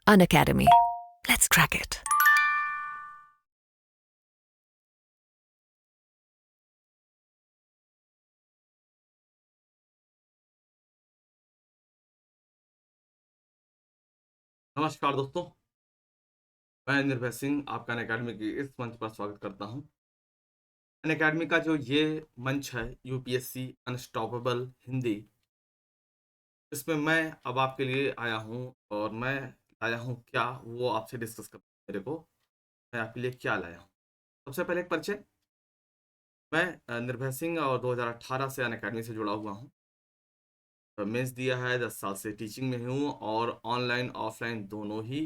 Unacademy. Let's crack it. नमस्कार दोस्तों। मैं निर्भय सिंह आपका अनअकैडमी के इस मंच पर स्वागत करता हूं। अनअकैडमी का जो ये मंच है यूपीएससी अनस्टॉपेबल हिंदी, इसमें मैं अब आपके लिए आया हूं और मैं लाया हूं क्या वो आपसे डिस्कस कर मेरे को मैं आपके लिए क्या लाया हूं। सबसे पहले एक परिचय। मैं निर्भय सिंह और 2018 से अनअकैडमी से जुड़ा हुआ हूं। मेंस दिया है, 10 साल से टीचिंग में हूँ और ऑनलाइन ऑफलाइन दोनों ही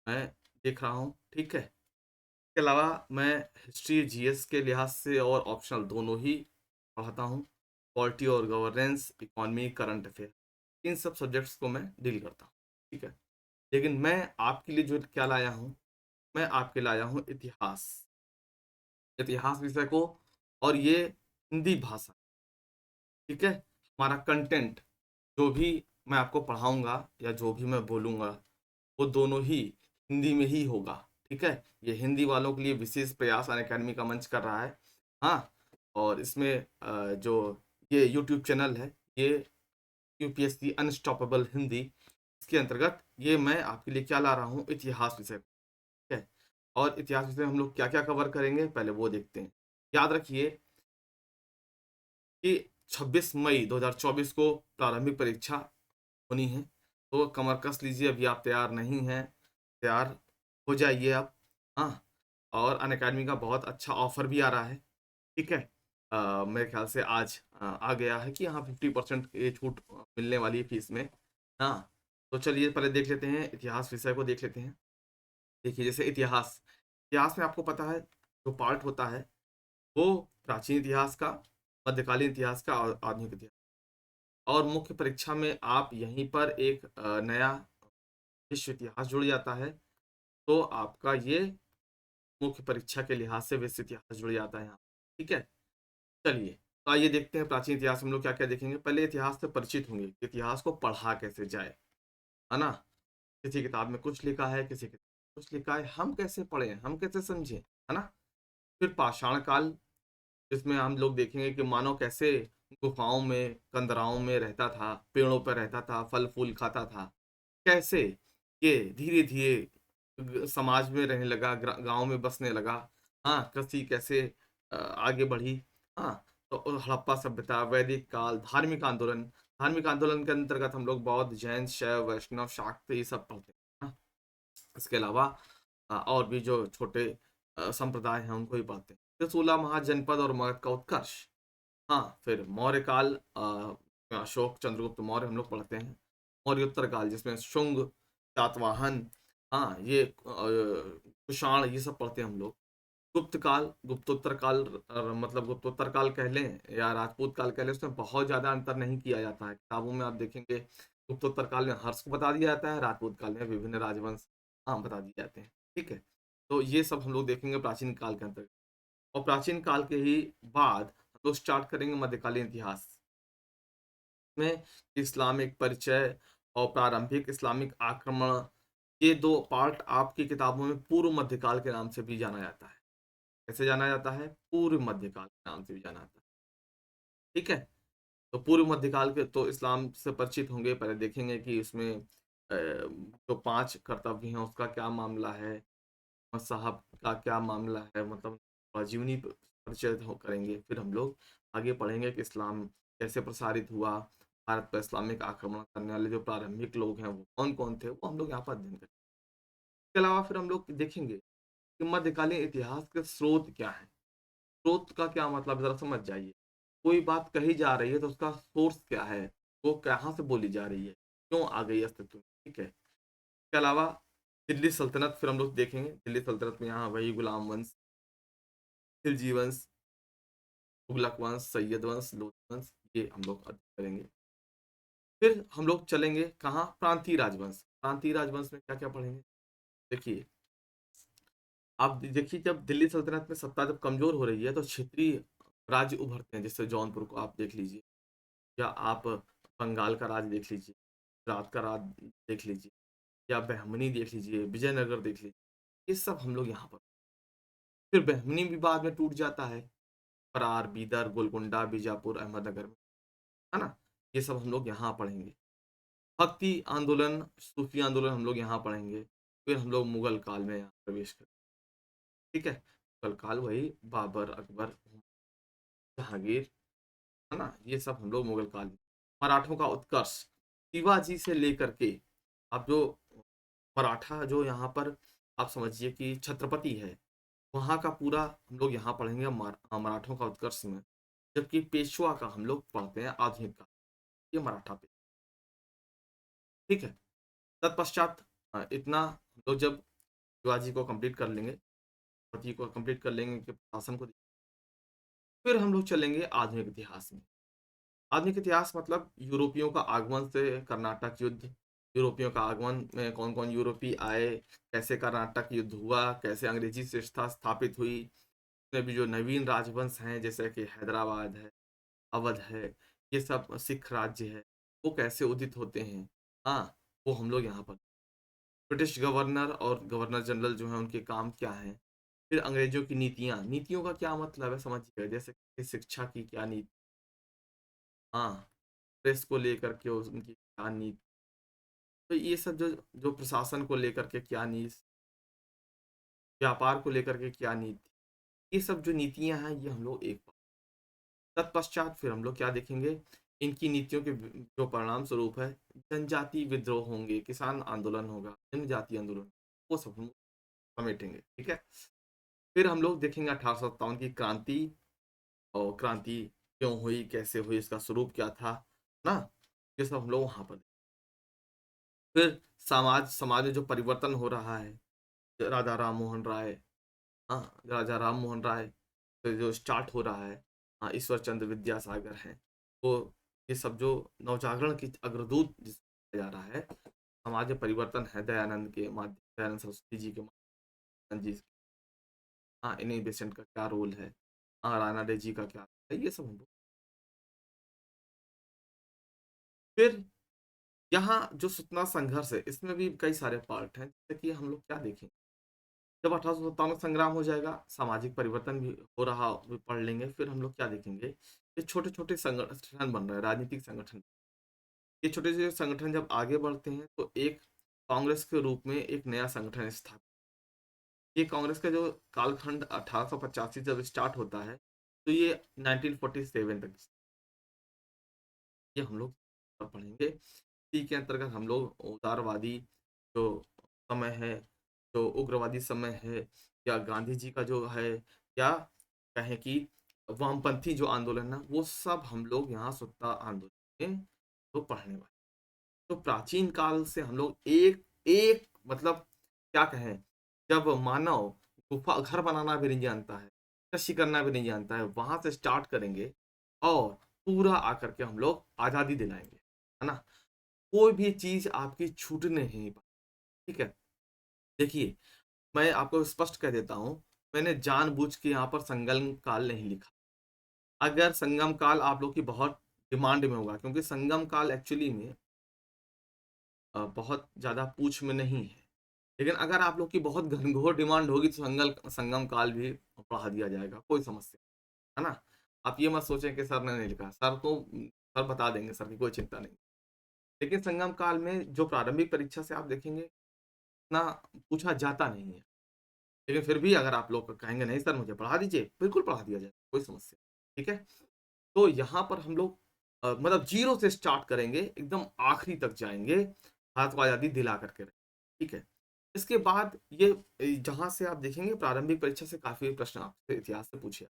मैं देख रहा हूँ। ठीक है। के अलावा मैं हिस्ट्री जीएस के लिहाज से और ऑप्शनल दोनों ही पढ़ाता हूँ। पॉलिटी और गवर्नेंस, इकोनॉमी, करंट अफेयर, इन सब सब्जेक्ट्स को मैं डील करता हूँ। ठीक है। लेकिन मैं आपके लिए जो क्या लाया हूँ, मैं आपके लाया हूँ इतिहास, इतिहास विषय को। और ये हिंदी भाषा। ठीक है। हमारा कंटेंट जो भी मैं आपको पढ़ाऊंगा या जो भी मैं बोलूंगा वो दोनों ही हिंदी में ही होगा। ठीक है। ये हिंदी वालों के लिए विशेष प्रयास अनअकैडमी का मंच कर रहा है। हाँ। और इसमें जो ये यूट्यूब चैनल है, ये यूपीएससी अनस्टॉपेबल हिंदी, इसके अंतर्गत ये मैं आपके लिए क्या ला रहा हूँ, इतिहास विषय। ठीक है। और इतिहास विषय में हम लोग क्या क्या कवर करेंगे पहले वो देखते हैं। याद रखिए कि 26 मई 2024 को प्रारंभिक परीक्षा होनी है, तो कमर कस लीजिए। अभी आप तैयार नहीं हैं, तैयार हो जाइए आप। हाँ। और अनअकैडमी का बहुत अच्छा ऑफर भी आ रहा है। ठीक है। मेरे ख्याल से आज आ गया है कि हाँ 50% ये छूट मिलने वाली है फीस में। हाँ। तो चलिए पहले देख लेते हैं, इतिहास विषय को देख लेते हैं। देखिए, जैसे इतिहास, इतिहास में आपको पता है जो पार्ट होता है वो प्राचीन इतिहास का, मध्यकालीन इतिहास का और आधुनिक इतिहास। और मुख्य परीक्षा में आप यहीं पर एक नया विश्व इतिहास जुड़ जाता है, तो आपका ये मुख्य परीक्षा के लिहाज से विश्व इतिहास जुड़ जाता है यहाँ। ठीक है। चलिए, तो आइए देखते हैं प्राचीन इतिहास में हम लोग क्या क्या देखेंगे। पहले इतिहास से परिचित होंगे कि इतिहास को पढ़ा कैसे जाए, है ना। किसी किताब में कुछ लिखा है, किसी किताब में कुछ लिखा है, हम कैसे पढ़ें, हम कैसे समझें, है ना। फिर पाषाण काल, जिसमें हम लोग देखेंगे कि मानव कैसे गुफाओं में, कंदराओं में रहता था, पेड़ों पर रहता था, फल फूल खाता था। कैसे ये धीरे धीरे समाज में रहने लगा, गांव में बसने लगा। हाँ, कृषि कैसे आगे बढ़ी। हाँ। तो हड़प्पा सभ्यता, वैदिक काल, धार्मिक आंदोलन, धार्मिक आंदोलन के अंतर्गत हम लोग बौद्ध, जैन, शैव, वैष्णव, शाक्त ये सब पढ़ते हैं। हाँ। इसके अलावा और भी जो छोटे संप्रदाय हैं उनको भी पढ़ते हैं। फिर 16 महाजनपद और मगध का उत्कर्ष। हाँ। फिर मौर्य काल, अशोक, चंद्रगुप्त मौर्य हम लोग पढ़ते हैं। मौर्योत्तर काल, जिसमें शुंग, सातवाहन, हाँ ये कुषाण, ये सब पढ़ते हैं हम लोग। गुप्त काल, गुप्तोत्तर काल, मतलब गुप्तोत्तर काल कह लें या राजपूत काल कह लें, उसमें बहुत ज्यादा अंतर नहीं किया जाता है। किताबों में आप देखेंगे गुप्तोत्तर काल में हर्ष को बता दिया जाता है, राजपूत काल में विभिन्न राजवंश हाँ बता दिए जाते हैं। ठीक है। तो ये सब हम लोग देखेंगे प्राचीन काल के अंतर्गत। और प्राचीन काल के ही बाद हम लोग स्टार्ट करेंगे मध्यकालीन इतिहास में। इस्लामिक परिचय और प्रारंभिक इस्लामिक आक्रमण, ये दो पार्ट आपकी किताबों में पूर्व मध्यकाल के नाम से भी जाना जाता है। कैसे जाना जाता है? पूर्व मध्यकाल के नाम से भी जाना जाता है। ठीक है। तो पूर्व मध्यकाल के तो इस्लाम से परिचित होंगे, पहले देखेंगे कि उसमें जो 5 कर्तव्य हैं उसका क्या मामला है, साहब का क्या मामला है, मतलब जीवनी परिचय करेंगे। फिर हम लोग आगे पढ़ेंगे कि इस्लाम कैसे प्रसारित हुआ, भारत पर इस्लामिक आक्रमण करने वाले जो प्रारंभिक लोग हैं वो कौन कौन थे, वो हम लोग यहाँ पर अध्ययन करेंगे। इसके अलावा फिर हम लोग देखेंगे कि मध्यकालीन इतिहास के स्रोत क्या है। स्रोत का क्या मतलब, जरा समझ जाइए। कोई बात कही जा रही है तो उसका सोर्स क्या है, वो कहाँ से बोली जा रही है, क्यों आ गई अस्तित्व में। ठीक है। इसके अलावा दिल्ली सल्तनत फिर हम लोग देखेंगे। दिल्ली सल्तनत में यहाँ वही गुलाम वंश, खिलजी वंश, तुगलक वंश, सैयद वंश, लोधी वंश, ये हम लोग अध्ययन करेंगे। फिर हम लोग चलेंगे कहाँ, प्रांतीय राजवंश। प्रांतीय राजवंश में क्या क्या पढ़ेंगे, देखिए। आप देखिए, जब दिल्ली सल्तनत में सत्ता जब कमजोर हो रही है तो क्षेत्रीय राज्य उभरते हैं। जैसे जौनपुर को आप देख लीजिए, या आप बंगाल का राज देख लीजिए, गुजरात का राज देख लीजिए, या बहमनी देख लीजिए, विजयनगर देख लीजिए, ये सब हम लोग यहाँ पर। फिर बहमनी भी बाद में टूट जाता है, फरार, बीदर, गोलकुंडा, बीजापुर, अहमदनगर में, है ना? ये सब हम लोग यहाँ पढ़ेंगे। भक्ति आंदोलन, सूफी आंदोलन हम लोग यहाँ पढ़ेंगे। फिर हम लोग मुगल काल में यहाँ प्रवेश करें, ठीक है? मुगल काल वही बाबर, अकबर, जहांगीर, है ना? ये सब हम लोग मुगल काल में। मराठों का उत्कर्ष, शिवाजी से लेकर के आप जो मराठा जो यहाँ पर आप समझिए कि छत्रपति है, वहाँ का पूरा हम लोग यहाँ पढ़ेंगे मराठों का उत्कर्ष में। जबकि पेशवा का हम लोग पढ़ते हैं आधुनिक का, ये मराठा पे, ठीक है? तत्पश्चात इतना हम लोग जब शिवाजी को कंप्लीट कर लेंगे, पति को कंप्लीट कर लेंगे, उनके शासन को, फिर हम लोग चलेंगे आधुनिक इतिहास में। आधुनिक इतिहास मतलब यूरोपियों का आगमन से कर्नाटक युद्ध, यूरोपियों का आगमन में कौन कौन यूरोपी आए, कैसे कर्नाटक युद्ध हुआ, कैसे अंग्रेजी श्रेष्ठता स्थापित हुई, उसमें भी जो नवीन राजवंश हैं जैसे कि हैदराबाद है, अवध है, ये सब सिख राज्य है, वो कैसे उदित होते हैं, हाँ, वो हम लोग यहाँ पर। ब्रिटिश गवर्नर और गवर्नर जनरल जो हैं उनके काम क्या हैं, फिर अंग्रेजों की नीतियाँ, नीतियों का क्या मतलब है समझिए, जैसे कि शिक्षा की क्या नीति, हाँ, प्रेस को लेकर के उनकी क्या नीति, तो ये सब जो जो प्रशासन को लेकर के क्या नीति, व्यापार को लेकर के क्या नीति, ये सब जो नीतियां हैं ये हम लोग एक। तत्पश्चात फिर हम लोग क्या देखेंगे, इनकी नीतियों के जो परिणाम स्वरूप है, जनजाति विद्रोह होंगे, किसान आंदोलन होगा, जनजाति आंदोलन, वो सब हम समेटेंगे, ठीक है? फिर हम लोग देखेंगे 1857 की क्रांति, और क्रांति क्यों हुई, कैसे हुई, इसका स्वरूप क्या था ना, ये सब हम लोग वहां पर। फिर समाज समाज में जो परिवर्तन हो रहा है, राजा राम मोहन राय, हाँ, राजा राम मोहन राय से जो स्टार्ट हो रहा है, हाँ, ईश्वर चंद्र विद्यासागर है, तो ये सब जो नवजागरण की अग्रदूत जिसे कहा जा रहा है, समाज में परिवर्तन है दयानंद के माध्यम, दयानंद सरस्वती जी के माध्यम जी, हाँ, इन्हीं बेसेंट का क्या रोल है, हाँ, राणा डे जी का क्या है, ये सब हम लोग। फिर यहाँ जो सूचना संघर्ष है, इसमें भी कई सारे पार्ट हैं, जैसे कि हम लोग क्या देखें, जब 1857 संग्राम हो जाएगा, सामाजिक परिवर्तन भी हो रहा भी पढ़ लेंगे, फिर हम लोग क्या देखेंगे, ये छोटे छोटे संगठन बन रहे हैं, राजनीतिक संगठन, ये छोटे छोटे संगठन जब आगे बढ़ते हैं तो एक कांग्रेस के रूप में एक नया संगठन स्थापित, ये कांग्रेस का जो कालखंड 1885 जब स्टार्ट होता है, तो ये 1947 तक, ये हम लोग पढ़ेंगे। इसी के अंतर्गत हम लोग उदारवादी जो समय है, जो उग्रवादी समय है, या गांधी जी का जो है, या कहें कि वामपंथी जो आंदोलन है, वो सब हम लोग यहाँ स्वतंत्रता आंदोलन में तो पढ़ने वाले। तो प्राचीन काल से हम लोग एक एक मतलब क्या कहें, जब मानव गुफा घर बनाना भी नहीं जानता है, कृषि करना भी नहीं जानता है, वहां से स्टार्ट करेंगे और पूरा आकर के हम लोग आजादी दिलाएंगे, है ना? कोई भी चीज आपकी छूटने नहीं पाए, ठीक है? देखिए, मैं आपको स्पष्ट कह देता हूं, मैंने जानबूझ के यहाँ पर संगम काल नहीं लिखा। अगर संगम काल आप लोग की बहुत डिमांड में होगा, क्योंकि संगम काल एक्चुअली में बहुत ज्यादा पूछ में नहीं है, लेकिन अगर आप लोग की बहुत घनघोर डिमांड होगी तो संगम काल भी पढ़ा दिया जाएगा, कोई समस्या, है ना? आप ये मत सोचें कि सर ने नहीं लिखा, सर बता देंगे, सर की कोई चिंता नहीं। लेकिन संगम काल में जो प्रारंभिक परीक्षा से आप देखेंगे, इतना पूछा जाता नहीं है, लेकिन फिर भी अगर आप लोग कहेंगे नहीं सर मुझे पढ़ा दीजिए, बिल्कुल पढ़ा दिया जाए, कोई समस्या, ठीक है? तो यहाँ पर हम लोग मतलब जीरो से स्टार्ट करेंगे, एकदम आखिरी तक जाएंगे, भारत को आज़ादी दिला करके, ठीक है? इसके बाद ये जहाँ से आप देखेंगे प्रारंभिक परीक्षा से काफी प्रश्न आपसे इतिहास से पूछे,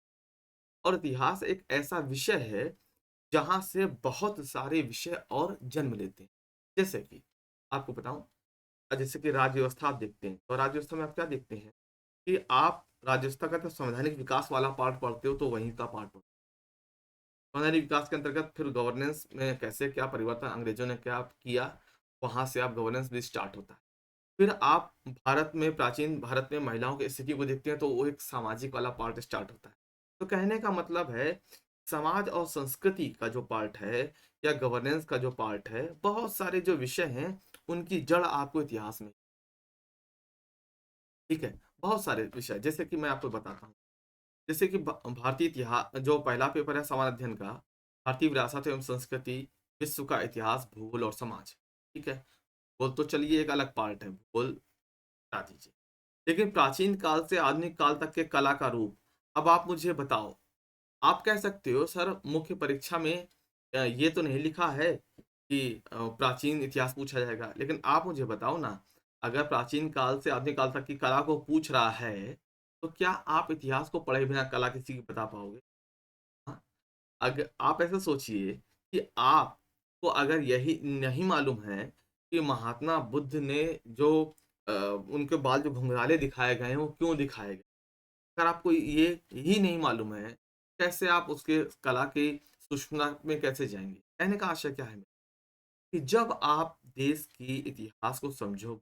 और इतिहास एक ऐसा विषय है जहाँ से बहुत सारे विषय और जन्म लेते हैं। जैसे कि आपको बताऊं, जैसे कि राज्य व्यवस्था आप देखते हैं, तो राज्य व्यवस्था में आप क्या देखते हैं कि आप राज्य व्यवस्था का तो संवैधानिक विकास वाला पार्ट पढ़ते हो, तो वहीं का पार्ट पढ़ते हो। संवैधानिक विकास के अंतर्गत फिर गवर्नेंस में कैसे क्या परिवर्तन अंग्रेजों ने क्या किया, वहां से आप गवर्नेंस भी स्टार्ट होता है। फिर आप भारत में, प्राचीन भारत में महिलाओं की स्थिति को देखते हैं, तो वो एक सामाजिक वाला पार्ट स्टार्ट होता है। तो कहने का मतलब है, समाज और संस्कृति का जो पार्ट है, या गवर्नेंस का जो पार्ट है, बहुत सारे जो विषय हैं उनकी जड़ आपको इतिहास में, ठीक है। बहुत सारे विषय जैसे कि मैं आपको बताता हूँ, जैसे कि भारतीय इतिहास जो पहला पेपर है समान अध्ययन का, भारतीय विरासत एवं संस्कृति, विश्व का इतिहास, भूगोल और समाज, ठीक है। भूगोल तो चलिए एक अलग पार्ट है, भूगोल हटा दीजिए। लेकिन प्राचीन काल से आधुनिक काल तक के कला का रूप, अब आप मुझे बताओ, आप कह सकते हो सर मुख्य परीक्षा में ये तो नहीं लिखा है कि प्राचीन इतिहास पूछा जाएगा, लेकिन आप मुझे बताओ ना, अगर प्राचीन काल से आधुनिक काल तक की कला को पूछ रहा है, तो क्या आप इतिहास को पढ़े बिना कला किसी की बता पाओगे? हाँ? अगर आप ऐसा सोचिए कि आपको अगर यही नहीं मालूम है कि महात्मा बुद्ध ने जो उनके बाल जो घुंघराले दिखाए गए हैं वो क्यों दिखाए गए, अगर आपको ये ही नहीं मालूम है, कैसे आप उसके कला की सूक्ष्मता में कैसे जाएंगे? कहने का आशय क्या है कि जब आप देश की इतिहास को समझो,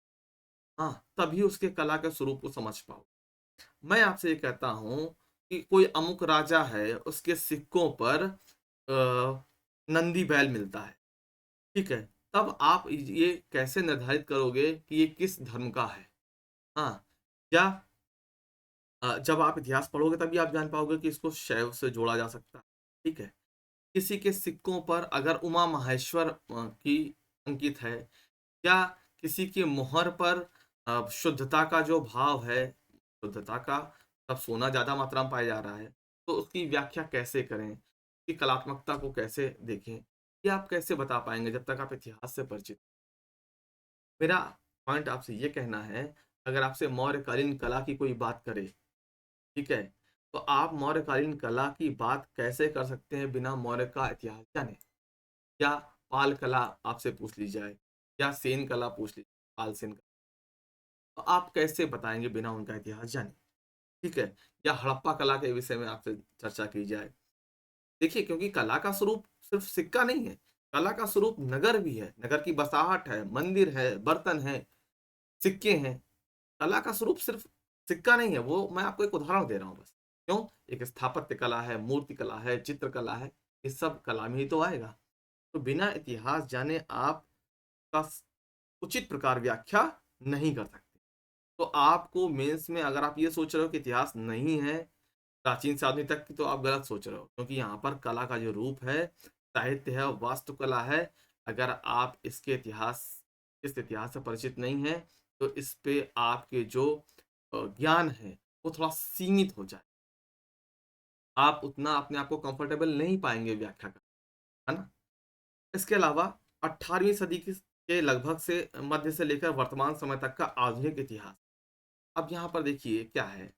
हाँ, तभी उसके कला के स्वरूप को समझ पाओ। मैं आपसे ये कहता हूँ कि कोई अमुक राजा है, उसके सिक्कों पर नंदी बैल मिलता है, ठीक है। तब आप ये कैसे निर्धारित करोगे कि ये किस धर्म का है? हाँ, या जब आप इतिहास पढ़ोगे तभी आप जान पाओगे कि इसको शैव से जोड़ा जा सकता है, ठीक है। किसी के सिक्कों पर अगर उमा महेश्वर की अंकित है, या किसी की मोहर पर शुद्धता का जो भाव है, शुद्धता का, तब सोना ज्यादा मात्रा में पाया जा रहा है, तो उसकी व्याख्या कैसे करें, उसकी कलात्मकता को कैसे देखें, ये आप कैसे बता पाएंगे जब तक आप इतिहास से परिचित। मेरा पॉइंट आपसे ये कहना है, अगर आपसे मौर्यकालीन कला की कोई बात करे, ठीक है, तो आप मौर्यकालीन कला की बात कैसे कर सकते हैं बिना मौर्य का इतिहास जाने? या पाल कला आपसे पूछ ली जाए, या सेन कला पूछ ली, पाल सेन कला, तो आप कैसे बताएंगे बिना उनका इतिहास जाने, ठीक है। या हड़प्पा कला के विषय में आपसे चर्चा की जाए, देखिए, क्योंकि कला का स्वरूप सिर्फ सिक्का नहीं है, कला का स्वरूप नगर भी है, नगर की बसाहट है, मंदिर है, बर्तन है, सिक्के हैं। कला का स्वरूप सिर्फ सिक्का नहीं है, वो मैं आपको एक उदाहरण दे रहा हूँ बस। क्यों? एक स्थापत्य कला है, मूर्ति कला है, चित्रकला है, ये सब कला में ही तो आएगा। तो बिना इतिहास जाने आप का उचित प्रकार व्याख्या नहीं कर सकते। तो आपको मेंस में अगर आप ये सोच रहे हो कि इतिहास नहीं है प्राचीन से आधुनिक तक की, तो आप गलत सोच रहे हो, क्योंकि यहाँ पर कला का जो रूप है, साहित्य है, वास्तुकला है, अगर आप इसके इतिहास, इस इतिहास से परिचित नहीं है, तो इस पे आपके जो ज्ञान है वो थोड़ा सीमित हो जाए, आप उतना अपने आप को कंफर्टेबल नहीं पाएंगे व्याख्या कर, है ना। इसके अलावा 18वीं सदी के लगभग से मध्य से लेकर वर्तमान समय तक का आधुनिक इतिहास, अब यहाँ पर देखिए क्या है,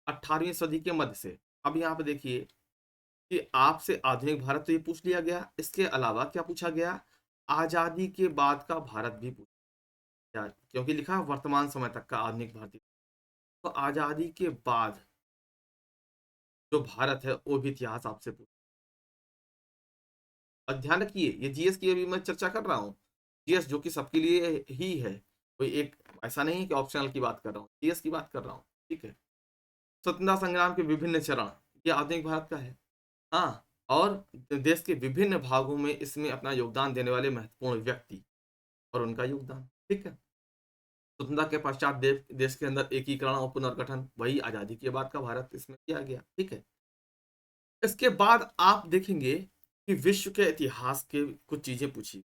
18वीं सदी के मध्य से, अब यहाँ पर देखिए कि आपसे आधुनिक भारत तो ये पूछ लिया गया, इसके अलावा क्या पूछा गया, आजादी के बाद का भारत भी पूछा गया, क्योंकि लिखा है वर्तमान समय तक का आधुनिक भारतीय, तो आजादी के बाद जो भारत है वो भी इतिहास आपसे पूछा। और ध्यान रखिए, ये जीएस की अभी मैं चर्चा कर रहा हूँ, जीएस जो कि सबके लिए ही है, कोई एक ऐसा नहीं है कि ऑप्शनल की बात कर रहा हूँ, जीएस की बात कर रहा हूँ, ठीक है। स्वतंत्रता संग्राम के विभिन्न चरण, ये आधुनिक भारत का है, हाँ। और देश के विभिन्न भागों में इसमें अपना योगदान देने वाले महत्वपूर्ण व्यक्ति और उनका योगदान, ठीक है। स्वतंत्रता के पश्चात देश के अंदर एकीकरण और पुनर्गठन, वही आजादी के बाद का भारत इसमें किया गया, ठीक है। इसके बाद आप देखेंगे कि विश्व के इतिहास के कुछ चीजें पूछी,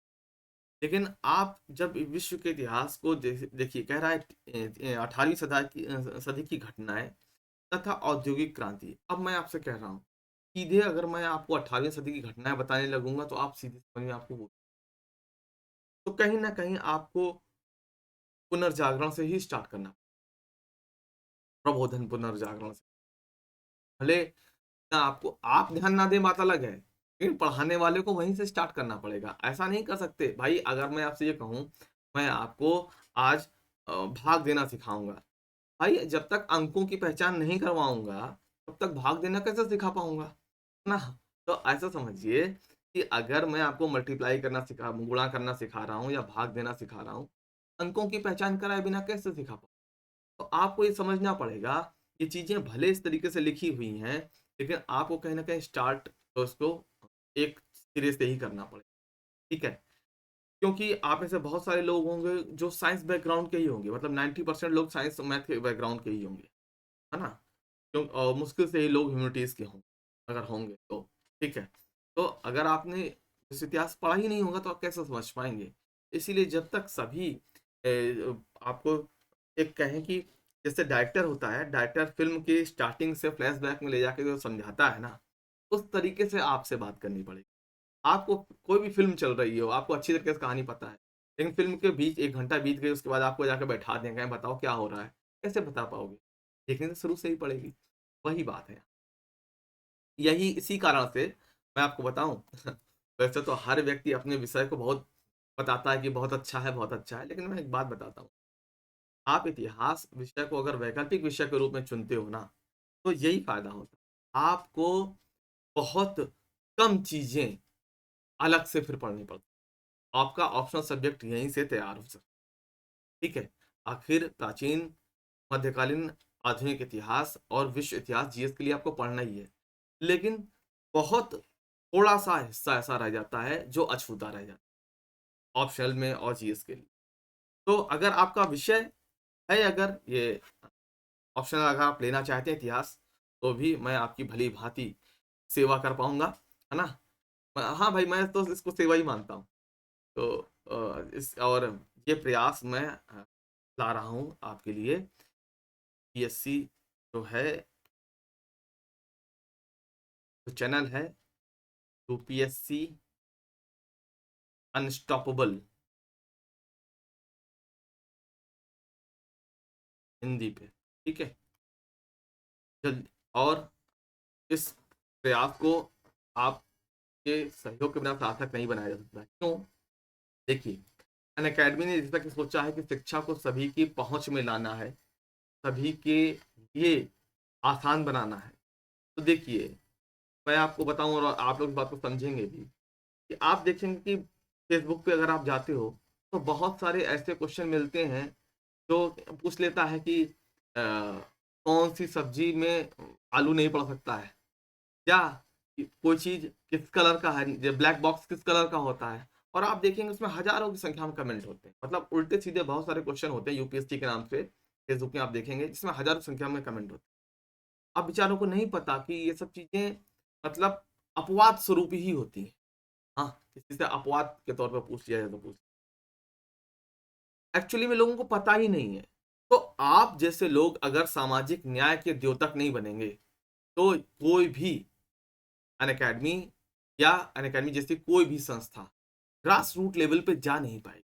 लेकिन आप जब विश्व के इतिहास को देखिए, कह रहा है 18वीं सदी की घटनाएं तथा औद्योगिक क्रांति। अब मैं आपसे कह रहा हूँ, सीधे अगर मैं आपको 18वीं सदी की घटनाएं बताने लगूंगा तो आप सीधे समझ में आपको तो कहीं ना कहीं आपको पुनर्जागरण से ही स्टार्ट करना, प्रबोधन पुनर्जागरण से। भले ना आपको आप ध्यान ना दें बात अलग है, लेकिन पढ़ाने वाले को वहीं से स्टार्ट करना पड़ेगा। ऐसा नहीं कर सकते भाई, अगर मैं आपसे ये कहूँ मैं आपको आज भाग देना सिखाऊंगा, भाई जब तक अंकों की पहचान नहीं करवाऊंगा तब तक भाग देना कैसे सिखा पाऊंगा, है ना। तो ऐसा समझिए कि अगर मैं आपको मल्टीप्लाई करना सिखा, गुणा करना सिखा रहा हूँ या भाग देना सिखा रहा हूँ, अंकों की पहचान कराए बिना कैसे सिखा पाऊँ? तो आपको ये समझना पड़ेगा, ये चीजें भले इस तरीके से लिखी हुई हैं, लेकिन आपको कहीं ना कहीं स्टार्ट तो उसको एक सिरे से ही करना पड़ेगा, ठीक है। क्योंकि आप में से बहुत सारे लोग होंगे जो साइंस बैकग्राउंड के ही होंगे, मतलब 90% लोग साइंस मैथ के बैकग्राउंड के ही होंगे, है ना? क्यों मुश्किल से ही लोग ह्यूमैनिटीज़ के हों, अगर होंगे तो, ठीक है? तो अगर आपने इस इतिहास पढ़ा ही नहीं होगा तो आप कैसे समझ पाएँगे? इसीलिए जब तक सभी आपको एक कहें कि जैसे डायरेक्टर होता है, डायरेक्टर फ़िल्म की स्टार्टिंग से फ्लैशबैक में ले जाके जो समझाता है ना, उस तरीके से आपसे बात करनी पड़ेगी। आपको कोई भी फ़िल्म चल रही हो, आपको अच्छी तरीके से कहानी पता है, लेकिन फ़िल्म के बीच 1 घंटा बीत गई, उसके बाद आपको जाके बैठा दें, कहें बताओ क्या हो रहा है? कैसे बता पाओगे? देखनी तो शुरू से ही पड़ेगी। वही बात है। यही इसी कारण से मैं आपको बताऊँ वैसे तो हर व्यक्ति अपने विषय को बहुत बताता है कि बहुत अच्छा है, लेकिन मैं एक बात बताता हूँ। आप इतिहास विषय को अगर वैकल्पिक विषय के रूप में चुनते हो ना, तो यही फ़ायदा होता है। आपको बहुत कम चीज़ें अलग से फिर पढ़नी पड़ती हैं। आपका ऑप्शनल सब्जेक्ट यहीं से तैयार हो सकता है, ठीक है? आखिर प्राचीन, मध्यकालीन, आधुनिक इतिहास और विश्व इतिहास जीएस के लिए आपको पढ़ना ही है। लेकिन बहुत थोड़ा-सा हिस्सा ऐसा रह जाता है जो अछूता रह जाता है, ऑप्शनल में और जीएस के लिए। तो अगर आपका विषय है, अगर ये ऑप्शनल अगर आप लेना चाहते हैं इतिहास, तो भी मैं आपकी भली-भाँति सेवा कर पाऊँगा, है ना? हाँ भाई, मैं तो इसको सेवा ही मानता हूँ। तो इस और ये प्रयास मैं ला रहा हूँ आपके लिए। पीएससी जो है, जो चैनल है, यूपीएससी अनस्टॉपेबल हिंदी पे, ठीक है? जल्द और इस प्रयास को आपके सहयोग के बिना सार्थक नहीं बनाया जा सकता है। क्यों? देखिए, अनअकैडमी ने जैसा कि सोचा है कि शिक्षा को सभी की पहुँच में लाना है, सभी के लिए आसान बनाना है। तो देखिए, मैं आपको बताऊँ और आप लोग इस बात को समझेंगे भी, कि आप देखेंगे कि फेसबुक पे अगर आप जाते हो, तो बहुत सारे ऐसे क्वेश्चन मिलते हैं, जो पूछ लेता है कि कौन-सी सब्ज़ी में आलू नहीं पड़ सकता है? या कि कोई चीज़ किस कलर का है, जो ब्लैक बॉक्स किस कलर का होता है? और आप देखेंगे उसमें हज़ारों की संख्या में कमेंट होते हैं। मतलब उल्टे-सीधे बहुत सारे क्वेश्चन होते हैं यूपीएससी के नाम से, फेसबुक में आप देखेंगे जिसमें हज़ारों संख्या में कमेंट होते हैं। अब बेचारों को नहीं पता कि ये सब चीज़ें मतलब अपवाद स्वरूप ही होती हैं। हाँ, किसी से अपवाद के तौर पे पूछ लिया जाए तो पूछ, एक्चुअली में लोगों को पता ही नहीं है। तो आप जैसे लोग अगर सामाजिक न्याय के द्योतक नहीं बनेंगे, तो कोई भी अनअकैडमी या अनअकैडमी जैसी कोई भी संस्था ग्रास रूट लेवल पे जा नहीं पाएगी।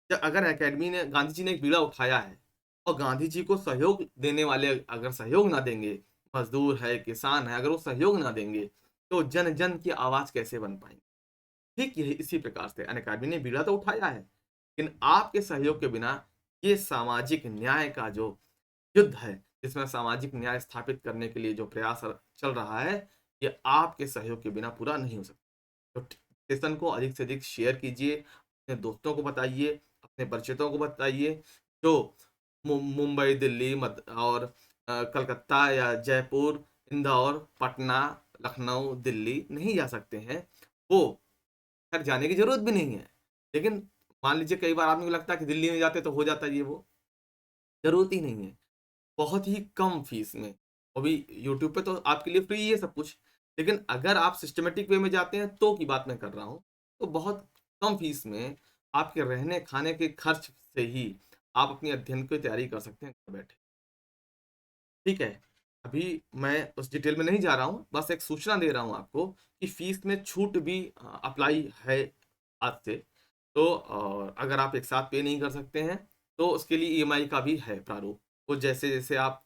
अगर अनअकैडमी ने, गांधी जी ने एक बीड़ा उठाया है और गांधी जी को सहयोग देने वाले अगर सहयोग ना देंगे, मजदूर है, किसान है, अगर वो सहयोग ना देंगे, तो जन जन की आवाज कैसे बन पाएंगे? ठीक यही इसी प्रकार से अनअकैडमी ने बीड़ा तो उठाया है, लेकिन आपके सहयोग के बिना ये सामाजिक न्याय का जो युद्ध है, जिसमें सामाजिक न्याय स्थापित करने के लिए जो प्रयास चल रहा है, ये आपके सहयोग के बिना पूरा नहीं हो सकता। तो सेशन को अधिक से अधिक शेयर कीजिए, अपने दोस्तों को बताइए, अपने परिचितों को बताइए, जो मुंबई, दिल्ली और कलकत्ता या जयपुर, इंदौर, पटना, लखनऊ, दिल्ली नहीं जा सकते हैं, वो खैर जाने की ज़रूरत भी नहीं है। लेकिन मान लीजिए कई बार आदमी को लगता है कि दिल्ली में जाते तो हो जाता ये वो, ज़रूरत ही नहीं है। बहुत ही कम फीस में, वो भी यूट्यूब पे तो आपके लिए फ्री है सब कुछ। लेकिन अगर आप सिस्टमैटिक वे में जाते हैं तो की बात मैं कर रहा हूँ, तो बहुत कम फीस में आपके रहने खाने के खर्च से ही आप अपनी अध्ययन की तैयारी कर सकते हैं घर बैठे। ठीक है? अभी मैं उस डिटेल में नहीं जा रहा हूँ, बस एक सूचना दे रहा हूँ आपको कि फीस में छूट भी अप्लाई है आज से। तो अगर आप एक साथ पे नहीं कर सकते हैं, तो उसके लिए ईएमआई का भी है प्रारूप। वो जैसे-जैसे आप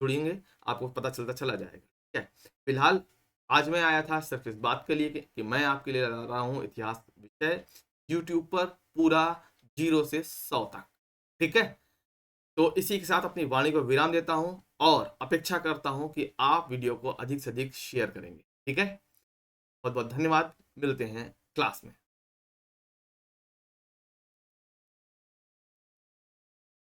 जुड़ेंगे, आपको पता चलता चला जाएगा, ठीक है? फिलहाल आज मैं आया था सिर्फ़ इस बात के लिए कि मैं आपके लिए ला रहा हूँ इतिहास विषय यूट्यूब पर पूरा 0 से 100 तक, ठीक है? तो इसी के साथ अपनी वाणी को विराम देता हूँ और अपेक्षा करता हूँ कि आप वीडियो को अधिक से अधिक शेयर करेंगे, ठीक है? बहुत-बहुत धन्यवाद, मिलते हैं क्लास में।